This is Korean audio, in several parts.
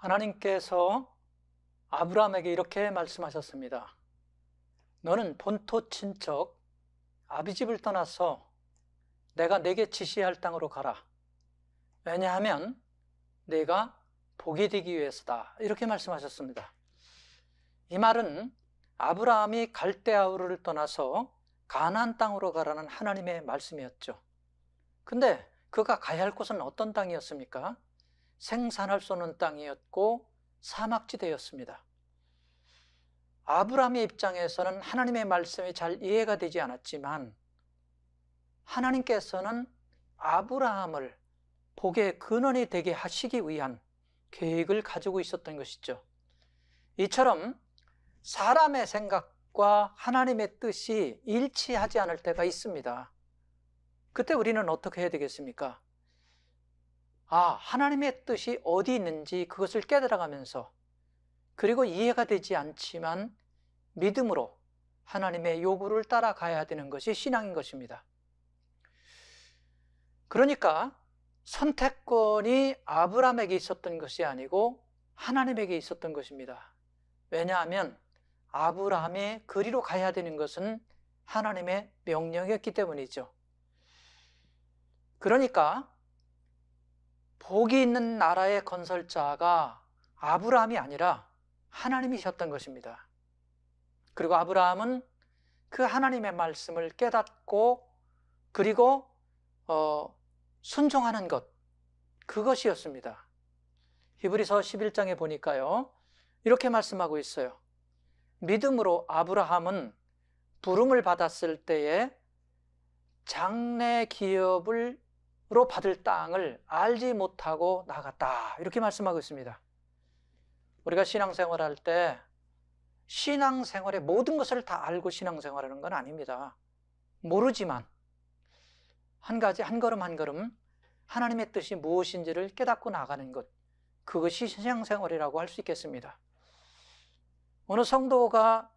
하나님께서 아브라함에게 이렇게 말씀하셨습니다. 너는 본토 친척 아비집을 떠나서 내가 네게 지시할 땅으로 가라. 왜냐하면 네가 복이 되기 위해서다. 이렇게 말씀하셨습니다. 이 말은 아브라함이 갈대아우르를 떠나서 가나안 땅으로 가라는 하나님의 말씀이었죠. 근데 그가 가야 할 곳은 어떤 땅이었습니까? 생산할 수 없는 땅이었고 사막지대였습니다. 아브라함의 입장에서는 하나님의 말씀이 잘 이해가 되지 않았지만 하나님께서는 아브라함을 복의 근원이 되게 하시기 위한 계획을 가지고 있었던 것이죠. 이처럼 사람의 생각과 하나님의 뜻이 일치하지 않을 때가 있습니다. 그때 우리는 어떻게 해야 되겠습니까? 하나님의 뜻이 어디 있는지 그것을 깨달아가면서, 그리고 이해가 되지 않지만 믿음으로 하나님의 요구를 따라가야 되는 것이 신앙인 것입니다. 그러니까 선택권이 아브라함에게 있었던 것이 아니고 하나님에게 있었던 것입니다. 왜냐하면 아브라함이 그리로 가야 되는 것은 하나님의 명령이었기 때문이죠. 그러니까 복이 있는 나라의 건설자가 아브라함이 아니라 하나님이셨던 것입니다. 그리고 아브라함은 그 하나님의 말씀을 깨닫고 그리고 순종하는 것, 그것이었습니다. 히브리서 11장에 보니까요, 이렇게 말씀하고 있어요. 믿음으로 아브라함은 부름을 받았을 때에 장래 기업으로 받을 땅을 알지 못하고 나갔다. 이렇게 말씀하고 있습니다. 우리가 신앙생활할 때 신앙생활의 모든 것을 다 알고 신앙생활하는 건 아닙니다. 모르지만 한 가지 한 걸음 한 걸음 하나님의 뜻이 무엇인지를 깨닫고 나가는 것, 그것이 신앙생활이라고 할 수 있겠습니다. 어느 성도가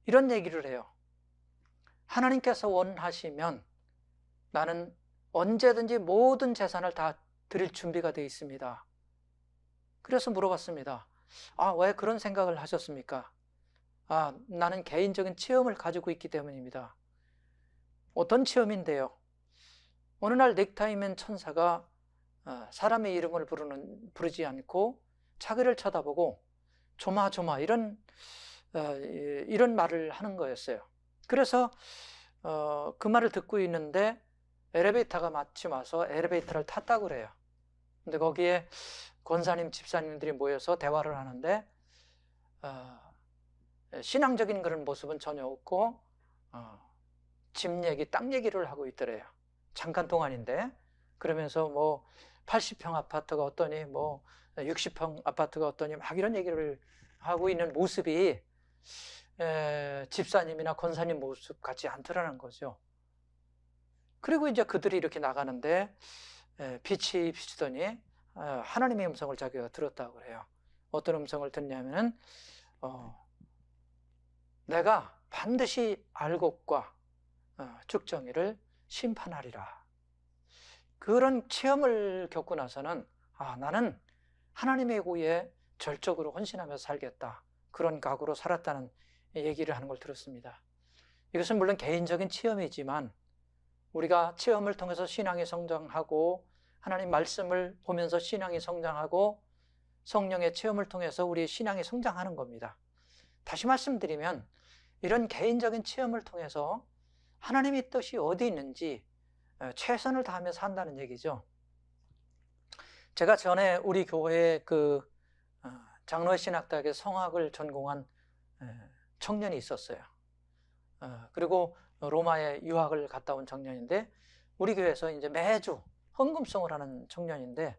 이런 얘기를 해요. 하나님께서 원하시면 나는 언제든지 모든 재산을 다 드릴 준비가 되어 있습니다. 그래서 물어봤습니다. 왜 그런 생각을 하셨습니까? 나는 개인적인 체험을 가지고 있기 때문입니다. 어떤 체험인데요? 어느 날 넥타이맨 천사가 사람의 이름을 부르지 않고 자기를 쳐다보고 조마조마 이런 말을 하는 거였어요. 그래서 그 말을 듣고 있는데 엘리베이터가 마침 와서 엘리베이터를 탔다고 그래요. 근데 거기에 권사님, 집사님들이 모여서 대화를 하는데 신앙적인 그런 모습은 전혀 없고 집 얘기, 땅 얘기를 하고 있더래요. 잠깐 동안인데. 그러면서 뭐 80평 아파트가 어떠니, 뭐 60평 아파트가 어떠니, 막 이런 얘기를 하고 있는 모습이 집사님이나 권사님 모습 같지 않더라는 거죠. 그리고 이제 그들이 이렇게 나가는데 빛이 비치더니 하나님의 음성을 자기가 들었다고 그래요. 어떤 음성을 듣냐면은 내가 반드시 알곡과 죽정이를 심판하리라. 그런 체험을 겪고 나서는 나는 하나님의 구에 절적으로 헌신하며 살겠다. 그런 각오로 살았다는 얘기를 하는 걸 들었습니다. 이것은 물론 개인적인 체험이지만 우리가 체험을 통해서 신앙이 성장하고 하나님 말씀을 보면서 신앙이 성장하고 성령의 체험을 통해서 우리의 신앙이 성장하는 겁니다. 다시 말씀드리면 이런 개인적인 체험을 통해서 하나님의 뜻이 어디 있는지 최선을 다하며 산다는 얘기죠. 제가 전에 우리 교회에 장로의 신학대학에 성학을 전공한 청년이 있었어요. 그리고 로마에 유학을 갔다 온 청년인데 우리 교회에서 이제 매주 헌금송을 하는 청년인데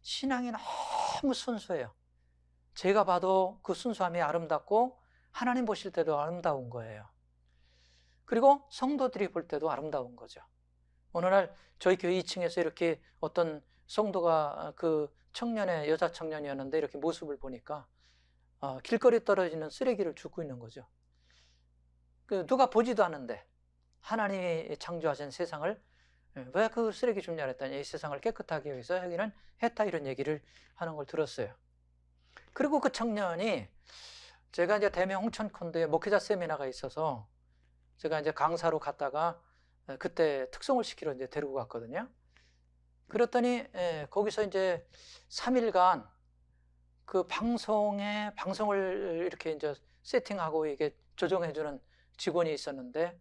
신앙이 너무 순수해요. 제가 봐도 그 순수함이 아름답고 하나님 보실 때도 아름다운 거예요. 그리고 성도들이 볼 때도 아름다운 거죠. 어느 날 저희 교회 2층에서 이렇게 어떤 성도가 그 청년의 여자 청년이었는데 이렇게 모습을 보니까 길거리 떨어지는 쓰레기를 줍고 있는 거죠. 누가 보지도 않는데 하나님이 창조하신 세상을 왜 그 쓰레기 줍냐 그랬더니 이 세상을 깨끗하게 위해서 하기는 했다, 이런 얘기를 하는 걸 들었어요. 그리고 그 청년이 제가 이제 대명 홍천콘도에 목회자 세미나가 있어서 제가 이제 강사로 갔다가 그때 특송을 시키러 이제 데리고 갔거든요. 그랬더니 거기서 이제 3일간 그 방송을 이렇게 이제 세팅하고 이게 조정해주는 직원이 있었는데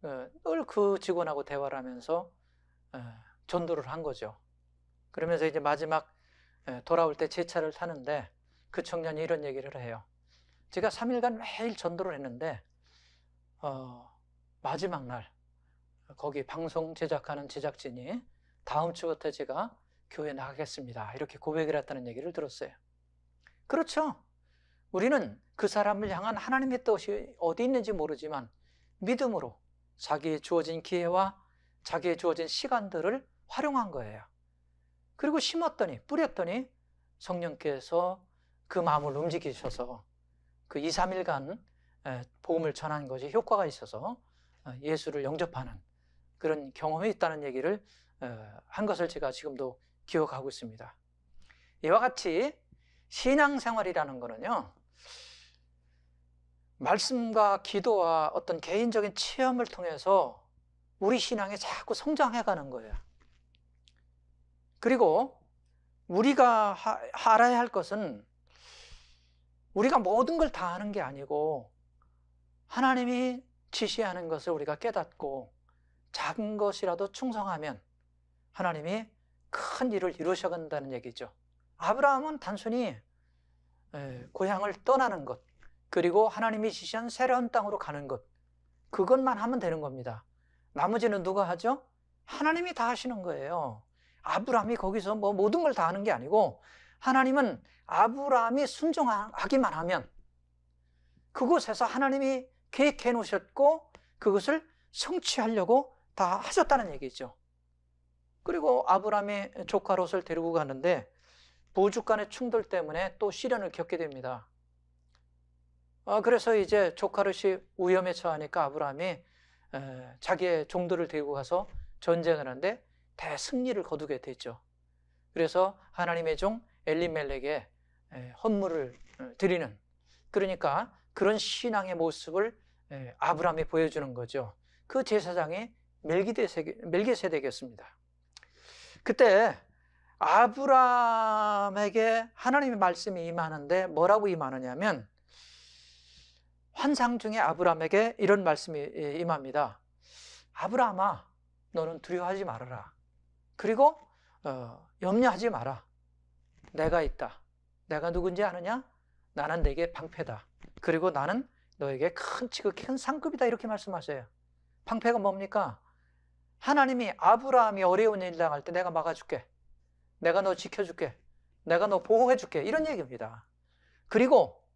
늘 그 직원하고 대화를 하면서 전도를 한 거죠. 그러면서 이제 마지막 돌아올 때 제 차를 타는데 그 청년이 이런 얘기를 해요. 제가 3일간 매일 전도를 했는데 마지막 날 거기 방송 제작하는 제작진이 다음 주부터 제가 교회 나가겠습니다 이렇게 고백을 했다는 얘기를 들었어요. 그렇죠. 우리는 그 사람을 향한 하나님의 뜻이 어디 있는지 모르지만 믿음으로 자기의 주어진 기회와 자기의 주어진 시간들을 활용한 거예요. 그리고 심었더니 뿌렸더니 성령께서 그 마음을 움직이셔서 그 2, 3일간 복음을 전한 것이 효과가 있어서 예수를 영접하는 그런 경험이 있다는 얘기를 한 것을 제가 지금도 기억하고 있습니다. 이와 같이 신앙생활이라는 거는요, 말씀과 기도와 어떤 개인적인 체험을 통해서 우리 신앙이 자꾸 성장해가는 거예요. 그리고 우리가 알아야 할 것은 우리가 모든 걸 다 하는 게 아니고 하나님이 지시하는 것을 우리가 깨닫고 작은 것이라도 충성하면 하나님이 큰 일을 이루셔간다는 얘기죠. 아브라함은 단순히 고향을 떠나는 것, 그리고 하나님이 지시한 새로운 땅으로 가는 것, 그것만 하면 되는 겁니다. 나머지는 누가 하죠? 하나님이 다 하시는 거예요. 아브라함이 거기서 뭐 모든 걸 다 하는 게 아니고 하나님은 아브라함이 순종하기만 하면 그곳에서 하나님이 계획해 놓으셨고 그것을 성취하려고 다 하셨다는 얘기죠. 그리고 아브라함의 조카 롯을 데리고 가는데 부족 간의 충돌 때문에 또 시련을 겪게 됩니다. 그래서 이제 조카 롯이 위험에 처하니까 아브라함이 자기의 종들을 데리고 가서 전쟁을 하는데 대승리를 거두게 되죠. 그래서 하나님의 종 엘리멜렉에 헌물을 드리는, 그러니까 그런 신앙의 모습을 아브라함이 보여주는 거죠. 그 제사장이 멜기세덱이었습니다. 그때 아브라함에게 하나님의 말씀이 임하는데 뭐라고 임하느냐면 환상 중에 아브라함에게 이런 말씀이 임합니다. 아브라함아, 너는 두려워하지 말아라. 그리고 염려하지 마라. 내가 있다. 내가 누군지 아느냐? 나는 내게 방패다. 그리고 나는 너에게 큰 지극히 상급이다. 이렇게 말씀하세요. 방패가 뭡니까? 하나님이 아브라함이 어려운 일 당할 때 내가 막아줄게. 내가 너 지켜줄게. 내가 너 보호해줄게. 이런 얘기입니다. 그리고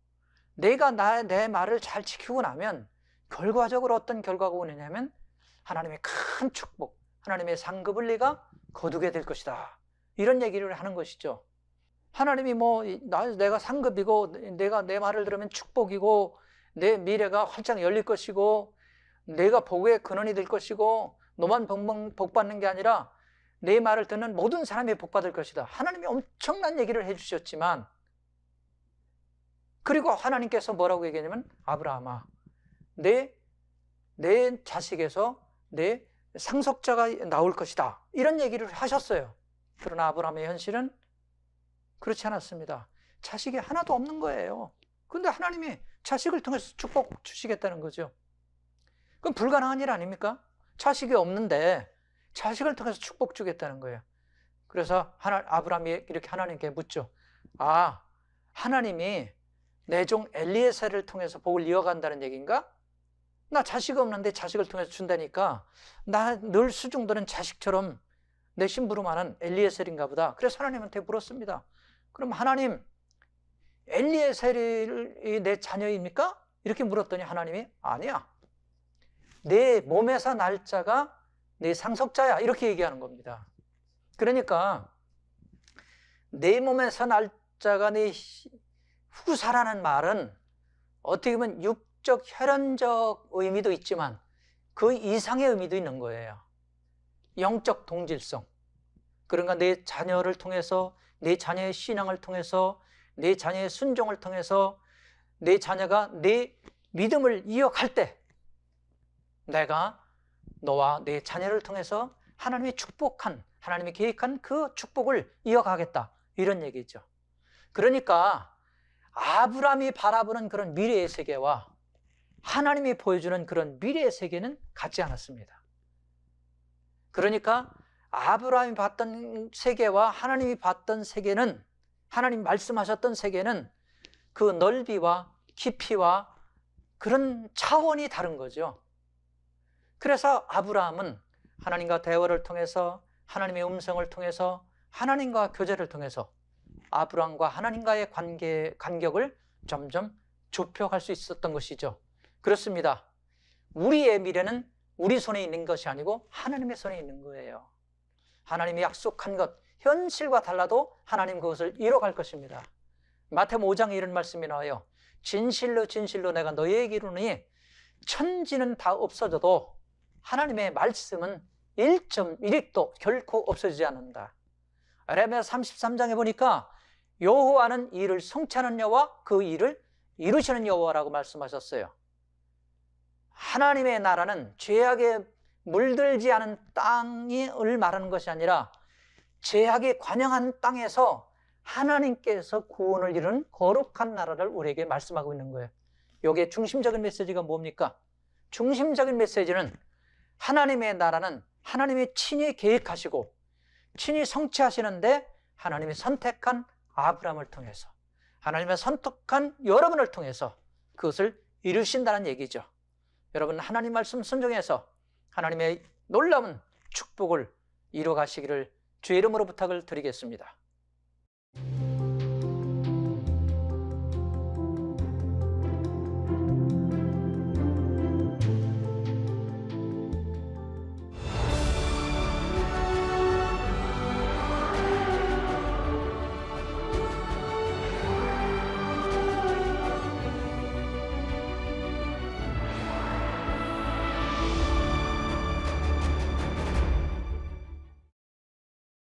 내가 내 말을 잘 지키고 나면 결과적으로 어떤 결과가 오느냐면 하나님의 큰 축복, 하나님의 상급을 네가 거두게 될 것이다. 이런 얘기를 하는 것이죠. 하나님이 내가 상급이고 내가 내 말을 들으면 축복이고 내 미래가 활짝 열릴 것이고 내가 복의 근원이 될 것이고 너만 복받는 게 아니라 내 말을 듣는 모든 사람이 복받을 것이다. 하나님이 엄청난 얘기를 해주셨지만 그리고 하나님께서 뭐라고 얘기하냐면 아브라함아, 내 자식에서 내 상속자가 나올 것이다. 이런 얘기를 하셨어요. 그러나 아브라함의 현실은 그렇지 않았습니다. 자식이 하나도 없는 거예요. 그런데 하나님이 자식을 통해서 축복 주시겠다는 거죠. 그럼 불가능한 일 아닙니까? 자식이 없는데 자식을 통해서 축복 주겠다는 거예요. 그래서 아브라함이 이렇게 하나님께 묻죠. 하나님이 내 종 엘리에셀을 통해서 복을 이어간다는 얘기인가? 나 자식 없는데 자식을 통해서 준다니까 나 늘 수중들은 자식처럼 내 심부름하는 엘리에셀인가 보다. 그래서 하나님한테 물었습니다. 그럼 하나님, 엘리에셀이 내 자녀입니까? 이렇게 물었더니 하나님이 아니야. 내 몸에서 날 자가 내 상속자야. 이렇게 얘기하는 겁니다. 그러니까 내 몸에서 날 자가 내 후사라는 말은 어떻게 보면 육적, 혈연적 의미도 있지만 그 이상의 의미도 있는 거예요. 영적 동질성. 그러니까 내 자녀를 통해서, 내 자녀의 신앙을 통해서 내 자녀의 순종을 통해서 내 자녀가 내 믿음을 이어갈 때 내가 너와 내 자녀를 통해서 하나님이 축복한, 하나님이 계획한 그 축복을 이어가겠다, 이런 얘기죠. 그러니까 아브라함이 바라보는 그런 미래의 세계와 하나님이 보여주는 그런 미래의 세계는 같지 않았습니다. 그러니까 아브라함이 봤던 세계와 하나님이 봤던 세계는, 하나님 말씀하셨던 세계는 그 넓이와 깊이와 그런 차원이 다른 거죠. 그래서 아브라함은 하나님과 대화를 통해서, 하나님의 음성을 통해서, 하나님과 교제를 통해서 아브라함과 하나님과의 간격을 점점 좁혀갈 수 있었던 것이죠. 그렇습니다. 우리의 미래는 우리 손에 있는 것이 아니고 하나님의 손에 있는 거예요. 하나님이 약속한 것, 현실과 달라도 하나님 그것을 이뤄갈 것입니다. 마태복음 5장에 이런 말씀이 나와요. 진실로 진실로 내가 너희에게 이르노니 천지는 다 없어져도 하나님의 말씀은 1.1획도 결코 없어지지 않는다. 에레미야 33장에 보니까 여호와는 일을 성취하는 여호와, 그 일을 이루시는 여호와라고 말씀하셨어요. 하나님의 나라는 죄악에 물들지 않은 땅을 말하는 것이 아니라 죄악이 관영한 땅에서 하나님께서 구원을 이루는 거룩한 나라를 우리에게 말씀하고 있는 거예요. 여기에 중심적인 메시지가 뭡니까? 중심적인 메시지는 하나님의 나라는 하나님이 친히 계획하시고 친히 성취하시는데 하나님이 선택한 아브라함을 통해서, 하나님의 선택한 여러분을 통해서 그것을 이루신다는 얘기죠. 여러분, 하나님 말씀 순종해서 하나님의 놀라운 축복을 이루어가시기를 주의 이름으로 부탁을 드리겠습니다.